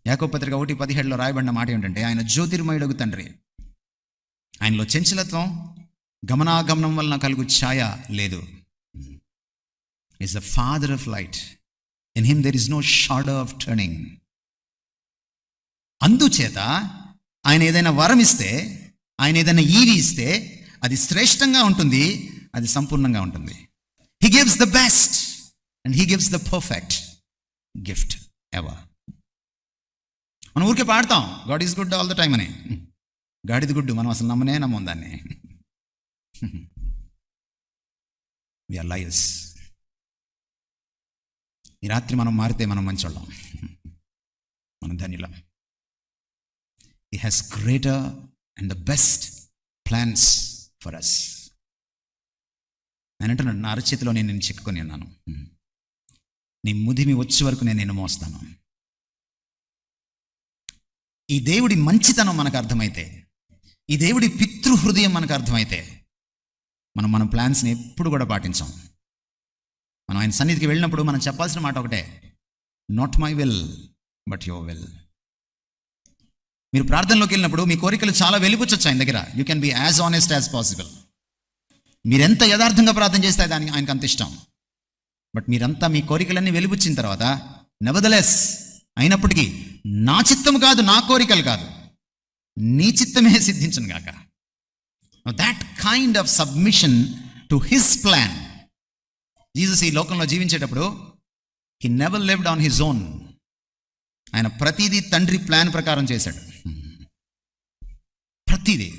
యాకోబు పత్రిక 1:17 రాయబడిన మాట ఏంటంటే, ఆయన జ్యోతిర్మయుడగు తండ్రి, ఆయనలో చంచలత్వం గమనాగమనం వలన కలుగు ఛాయ లేదు. Is the father of light, in him there is no shadow of turning. అందుచేత ఆయన ఏదైనా వరం ఇస్తే, ఆయన ఏదైనా ఈవి ఇస్తే అది శ్రేష్టంగా ఉంటుంది, అది సంపూర్ణంగా ఉంటుంది. He gives the best and he gives the perfect gift ever. మనం ఊరికే పాడతాం God is good all the time అని. గాడ్ ఇది గుడ్, మనం అసలు నమ్మం దాన్ని. We are liars. ఈ రాత్రి మనం మారితే మనం మంచోళ్ళం, మనం ధన్యులం. He has greater and the best plans for us. నేను అంటున్నాను, నా అరచేతిలో నేను చిక్కుకొని ఉన్నాను. నీ ముదిమి వచ్చే వరకు నేను నిన్ను మోస్తాను. ఈ దేవుడి మంచితనం మనకు అర్థమైతే, ఈ దేవుడి పితృహృదయం మనకు అర్థమైతే, మనం మన ప్లాన్స్ని ఎప్పుడు కూడా పాటించాం. మనం ఆయన సన్నిధికి వెళ్ళినప్పుడు మనం చెప్పాల్సిన మాట ఒకటే, not my will but your will. మీరు ప్రార్థనలోకి వెళ్ళినప్పుడు మీ కోరికలు చాలా వెలిపుచ్చొచ్చు ఆయన దగ్గర. You can be as honest as possible. మీరెంత యథార్థంగా ప్రార్థన చేస్తే దానికి ఆయనకు అంత ఇష్టం. బట్ మీరంతా మీ కోరికలన్నీ వెలిపుచ్చిన తర్వాత, నెవర్దలెస్, అయినప్పటికీ నా చిత్తము కాదు, నా కోరికలు కాదు, నీ చిత్తమే సిద్ధించను గాక. That kind of submission to his plan. Jesus ఈ లోకంలో జీవించేటప్పుడు he never lived on his own. ఆయన ప్రతిదీ తండ్రి ప్లాన్ ప్రకారం చేశాడు. ప్రతిదీ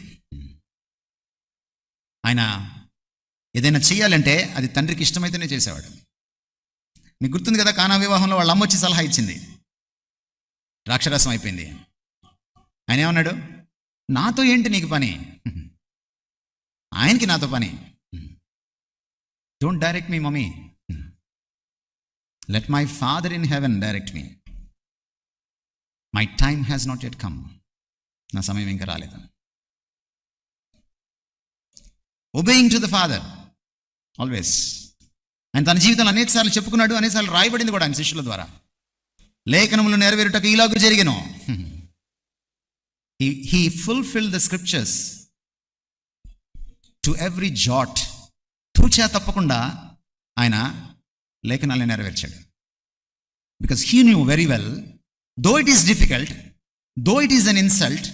ఆయన ఏదైనా చేయాలంటే అది తండ్రికి ఇష్టమైతేనే చేసేవాడు. మీకు గుర్తుంది కదా, కానా వివాహంలో వాళ్ళ అమ్మ వచ్చి సలహా ఇచ్చింది, ద్రాక్షరసం అయిపోయింది. ఆయన ఏమన్నాడు, నాతో ఏంటి నీకు పని, ఆయనకి నాతో పని. Don't direct me mummy, let my father in heaven direct me. My time has not yet come. నా సమయం ఇంకా రాలేదు. Obeying to the father always. ఆయన తన జీవితంలో అనేకసార్లు చెప్పుకున్నాడు, అనేకసార్లు రాయబడింది కూడా ఆయన శిష్యుల ద్వారా. లేఖనములు నెరవేరుటకు ఇలాగూ జరిగెను. He fulfilled the scriptures to every jot. తూచా తప్పకుండా ఆయన లేఖనాలను నెరవేర్చాడు. Because he knew very well, though it is difficult, though it is an insult,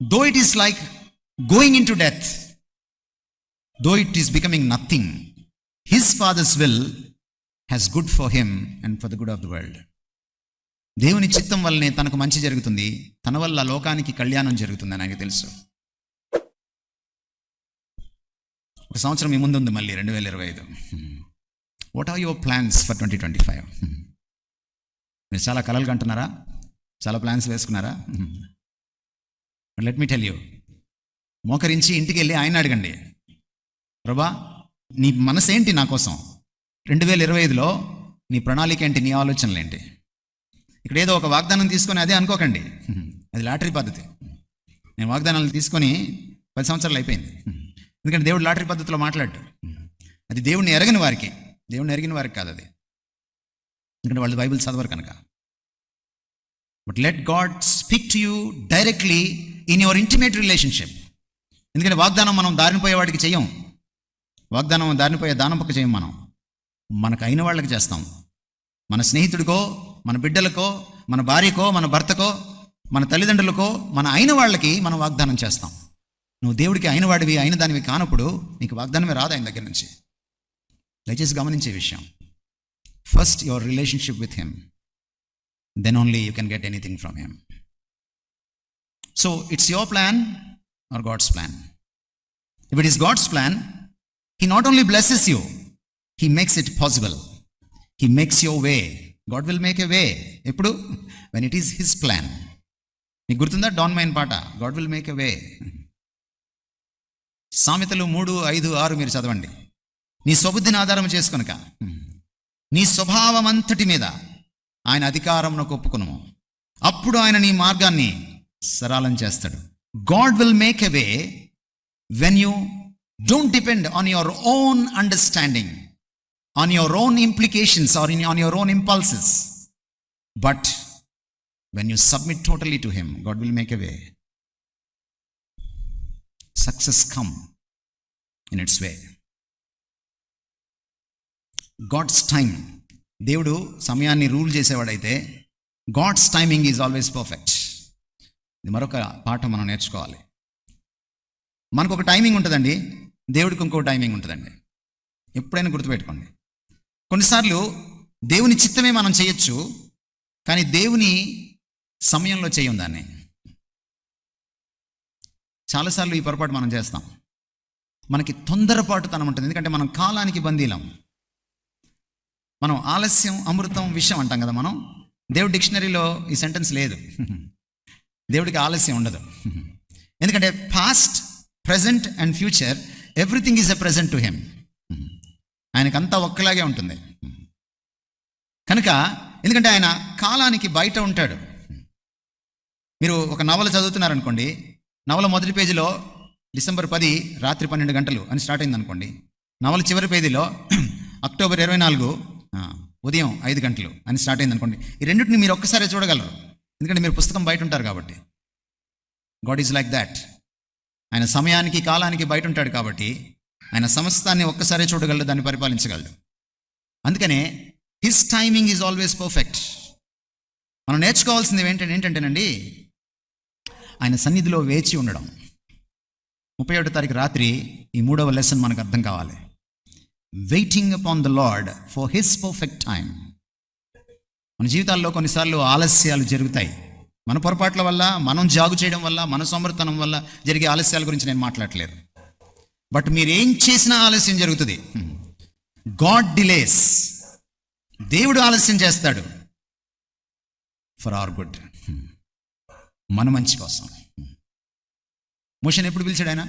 though it is like going into death, though it is becoming nothing, his father's will has good for him and for the good of the world. దేవుని చిత్తం వల్లనే తనకు మంచి జరుగుతుంది, తన వల్ల లోకానికి కళ్యాణం జరుగుతుందని ఆయనకు తెలుసు. ఒక సంవత్సరం మీ ముందు ఉంది, మళ్ళీ 2025. What are your plans for 2025? మీరు చాలా కలలు కంటున్నారా? చాలా ప్లాన్స్ వేసుకున్నారా? లెట్ మీ టెల్ యూ, మోకరించి ఇంటికి వెళ్ళి ఆయన అడగండి, ప్రభా నీ మనసు ఏంటి నా కోసం? 2025లో నీ ప్రణాళిక ఏంటి? నీ ఆలోచనలు ఏంటి? ఇక్కడ ఏదో ఒక వాగ్దానం తీసుకొని అదే అనుకోకండి, అది లాటరీ పద్ధతి. నేను వాగ్దానాలు తీసుకొని 10 సంవత్సరాలు అయిపోయింది. ఎందుకంటే దేవుడు లాటరీ పద్ధతిలో మాట్లాడు. అది దేవుడిని ఎరగని వారికి, దేవుడిని ఎరిగిన వారికి కాదు అది, ఎందుకంటే వాళ్ళు బైబిల్ చదవరు కనుక. But let God speak to you directly in your intimate relationship. ఎందుకంటే వాగ్దానం మనం దారిని పోయే వాడికి చెయ్యం. వాగ్దానం దారిని పోయే దానం పక్క చేయం. మనం మనకు అయిన వాళ్ళకి చేస్తాం. మన స్నేహితుడికో, మన బిడ్డలకో, మన భార్యకో, మన భర్తకో, మన తల్లిదండ్రులకో, మన అయిన వాళ్ళకి మనం వాగ్దానం చేస్తాం. నువ్వు దేవుడికి అయిన వాడివి, అయిన దానివి కానప్పుడు నీకు వాగ్దానమే రాదు ఆయన దగ్గర నుంచి. దయచేసి గమనించే విషయం, first your relationship with him, then only you can get anything from him. So it's your plan or God's plan. If it is God's plan, he not only blesses you, he makes it possible. He makes your way. God will make a way. ఎప్పుడు? when it is his plan. మీకు గుర్తుందా don mine పాట, God will make a way. సామెతలు 3:5-6 మీరు చదవండి. నీ స్వబుద్ధిని ఆధారం చేసుకొనక నీ స్వభావం అంతటి మీద ఆయన అధికారమునకు ఒప్పుకొను, అప్పుడు ఆయన నీ మార్గాన్ని సరళం చేస్తాడు. God will make a way when you don't depend on your own understanding, on your own implications or on your own impulses, but When you submit totally to him, God will make a way. Success come in its way. God's time. దేవుడు సమయాన్ని rule చేసేవాడైతే God's timing is always perfect. ఇది మరొక పాఠం మనం నేర్చుకోవాలి. మనకు ఒక టైమింగ్ ఉంటుందండి, దేవుడికి ఇంకో టైమింగ్ ఉంటుందండి. ఎప్పుడైనా గుర్తుపెట్టుకోండి. కొన్నిసార్లు దేవుని చిత్తమే మనం చేయొచ్చు, కానీ దేవుని సమయంలో చేయం దాన్ని. చాలాసార్లు ఈ పొరపాటు మనం చేస్తాం. మనకి తొందరపాటుతనం ఉంటుంది, ఎందుకంటే మనం కాలానికి బందీలం. మనం ఆలస్యం అమృతం విషయం అంటాం కదా. మనం దేవుడి డిక్షనరీలో ఈ సెంటెన్స్ లేదు. దేవుడికి ఆలస్యం ఉండదు, ఎందుకంటే past, present and future everything is a present to him. ఆయనకంతా ఒక్కలాగే ఉంటుంది కనుక, ఎందుకంటే ఆయన కాలానికి బయట ఉంటాడు. మీరు ఒక నవల చదువుతున్నారనుకోండి, నవల మొదటి పేజీలో డిసెంబర్ 10 రాత్రి 12 గంటలు అని స్టార్ట్ అయింది అనుకోండి. నవల చివరి పేజీలో అక్టోబర్ 24 ఉదయం 5 గంటలు అని స్టార్ట్ అయింది అనుకోండి. ఈ రెండింటిని మీరు ఒక్కసారి చూడగలరు, ఎందుకంటే మీరు పుస్తకం బయట ఉంటారు కాబట్టి. God is like that. ఆయన సమయానికి కాలానికి బయట ఉంటాడు కాబట్టి ఆయన సమస్తాన్ని ఒక్కసారి చూడగలడు, దాన్ని పరిపాలించగలడు. అందుకనే his timing is always perfect. మనం నేర్చుకోవాల్సింది ఏంటంటేనండి, ఆయన సన్నిధిలో వేచి ఉండడం. 31వ తారీఖు రాత్రి ఈ 3వ లెసన్ మనకు అర్థం కావాలి. Waiting upon the lord for his perfect time. మన జీవితాల్లో కొన్నిసార్లు ఆలస్యాలు జరుగుతాయి. మన పొరపాట్ల వల్ల, మనం జాగు చేయడం వల్ల, మన సమర్థనం వల్ల జరిగే ఆలస్యాల గురించి నేను మాట్లాడట్లేదు. బట్ మీరు ఏం చేసినా ఆలస్యం జరుగుతుంది. God delays. దేవుడు ఆలస్యం చేస్తాడు ఫర్ అవర్ గుడ్, మన మంచి కోసం. మోషేని ఎప్పుడు పిలిచాడు ఆయన?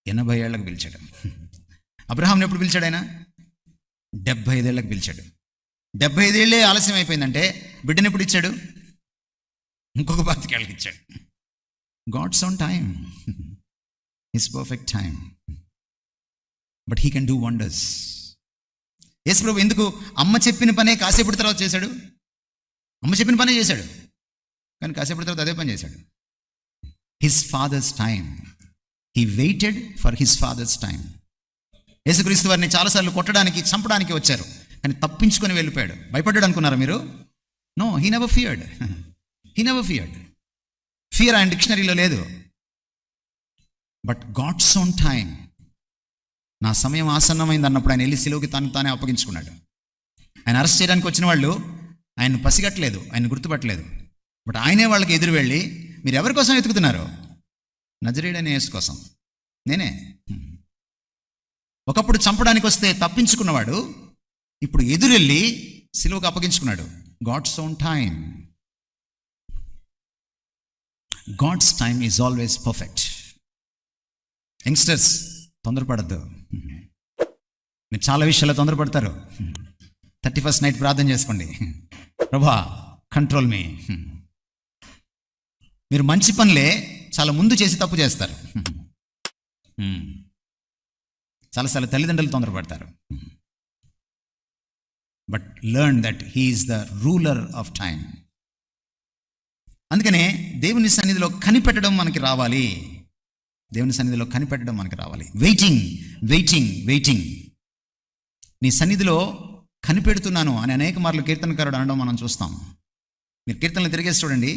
80 ఏళ్లకు పిలిచాడు. అబ్రహాంని ఎప్పుడు పిలిచాడు ఆయన? 75 ఏళ్లకు పిలిచాడు. 75 ఏళ్ళే ఆలస్యం అయిపోయిందంటే బిడ్డను ఎప్పుడు ఇచ్చాడు? ఇంకొక 25 ఏళ్ళకి ఇచ్చాడు. God's own time, his perfect time, but he can do wonders. Yesu ప్రభు ఎందుకు అమ్మ చెప్పిన పనే కాసేపటి తర్వాత చేశాడు? అమ్మ చెప్పిన పనే చేశాడు, కానీ కాసేపటి తర్వాత అదే పని చేశాడు. His father's time, he waited for his father's time. యేసుక్రీస్తు వారిని చాలాసార్లు కొట్టడానికి, చంపడానికి వచ్చారు, కానీ తప్పించుకొని వెళ్ళిపోయాడు. భయపడ్డాడు అనుకున్నారా మీరు? No, he never feared. He never feared. Fear ఆయన డిక్షనరీలో లేదు. But God's own time. నా సమయం ఆసన్నమైంది అన్నప్పుడు ఆయన వెళ్ళి సిలువకి తానే అప్పగించుకున్నాడు. ఆయన అరెస్ట్ చేయడానికి వచ్చిన వాళ్ళు ఆయన పసిగట్టలేదు, ఆయన గుర్తుపట్టలేదు. బట్ ఆయనే వాళ్ళకి ఎదురు వెళ్ళి, మీరు ఎవరి కోసం వెతుకుతున్నారు? నజరేయుడైన యేసు కోసం. నేనే. ఒకప్పుడు చంపడానికి వస్తే తప్పించుకున్నవాడు ఇప్పుడు ఎదురెళ్ళి సిలువకు అప్పగించుకున్నాడు. God's own time. God's time is always perfect. Youngsters, తొందరపడద్దు. మీరు చాలా విషయాల్లో తొందరపడతారు. 31st నైట్ ప్రార్థన చేసుకోండి, ప్రభా కంట్రోల్ మీ. మీరు మంచి పనులే చాలా ముందు చేసి తప్పు చేస్తారు. చాలాసార్లు తల్లిదండ్రులు తొందరపడతారు. But learn that he is the ruler of time. అందుకనే దేవుని సన్నిధిలో కనిపెట్టడం మనకి రావాలి. దేవుని సన్నిధిలో కనిపెట్టడం మనకి రావాలి. Waiting, waiting, waiting. నీ సన్నిధిలో కనిపెడుతున్నాను అని అనేక మార్లు కీర్తనకారుడు అనడం మనం చూస్తాం. మీరు కీర్తనలు తిరిగేసి చూడండి,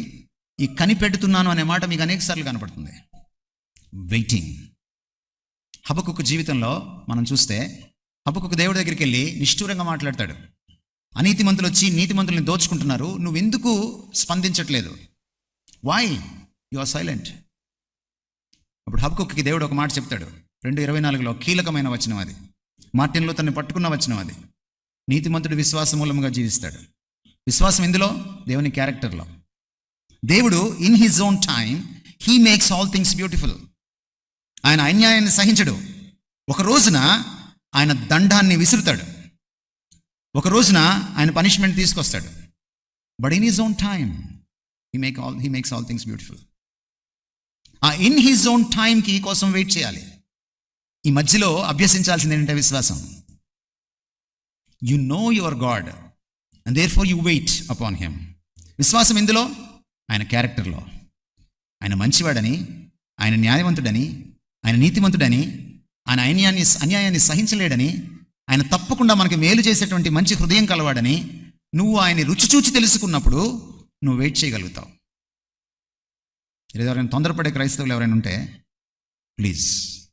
ఈ కనిపెడుతున్నాను అనే మాట మీకు అనేక సార్లు కనపడుతుంది. వెయిటింగ్. హబక్కుకు జీవితంలో మనం చూస్తే, హబక్కుకు దేవుడి దగ్గరికి వెళ్ళి నిష్ఠూరంగా మాట్లాడతాడు. అనీతిమంతులు వచ్చి నీతిమంతుల్ని దోచుకుంటున్నారు, నువ్వెందుకు స్పందించట్లేదు? Why you are silent? అప్పుడు హబక్కుకి దేవుడు ఒక మాట చెప్తాడు. 2:24లో కీలకమైన వచనం అది. మార్టిన్లో తనని పట్టుకున్న వచనం అది. నీతిమంతుడు విశ్వాస మూలంగా జీవిస్తాడు. విశ్వాసం ఎందులో? దేవుని క్యారెక్టర్లో. దేవుడు in his own time he makes all things beautiful. ఆయన అన్యాయాన్ని సహించడు. ఒక రోజున ఆయన దండాన్ని విసురుతాడు, ఒక రోజున ఆయన పనిష్మెంట్ తీసుకొస్తాడు. But in his own time he makes all things beautiful. ఆ ఇన్ హిజ్ ఓన్ టైంకి కోసం వెయిట్ చేయాలి. ఈ మధ్యలో అభ్యసించాల్సింది ఏంటంటే విశ్వాసం. You know your God and therefore you wait upon him. విశ్వాసం ఎందులో? ఆయన క్యారెక్టర్లో. ఆయన మంచివాడని, ఆయన న్యాయవంతుడని, ఆయన నీతిమంతుడని, ఆయన అన్యాయాన్ని సహించలేడని, ఆయన తప్పకుండా మనకి మేలు చేసేటువంటి మంచి హృదయం కలవాడని నువ్వు ఆయన రుచి చూచి తెలుసుకున్నప్పుడు నువ్వు వెయిట్ చేయగలుగుతావు. ఎవరైనా తొందరపడే క్రైస్తవులు ఎవరైనా ఉంటే ప్లీజ్